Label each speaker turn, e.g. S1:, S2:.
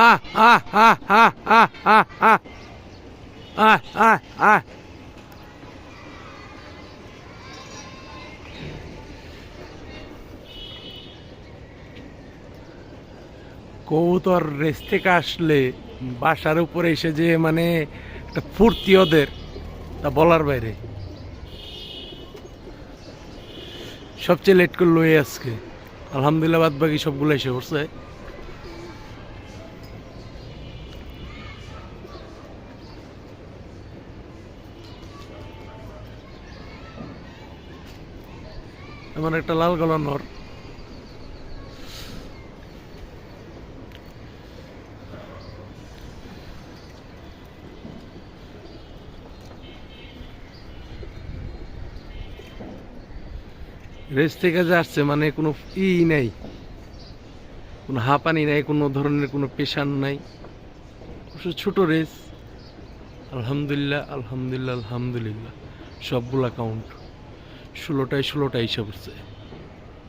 S1: আহ আহ আহ আহ আহ আহ আহ আহ আহ আহ কবুতর রেস থেকে আসলে বাসার উপরে এসে যে মানে একটা ফুর্তি ওদের, তা বলার বাইরে। সবচেয়ে লেট করলো এই আজকে, আলহামদুলিল্লাহ বাদ বাকি সবগুলো এসে পড়ছে। এমন একটা লাল গলা নর, রেস থেকে যে আসছে মানে কোনো নাই, কোনো হাঁপানি নাই, কোনো ধরনের কোনো পেশান নাই, ছোট রেস। আলহামদুলিল্লাহ আলহামদুলিল্লাহ আলহামদুলিল্লাহ সবগুলা কাউন্ট 16টায় 16টা হিসাব হচ্ছে।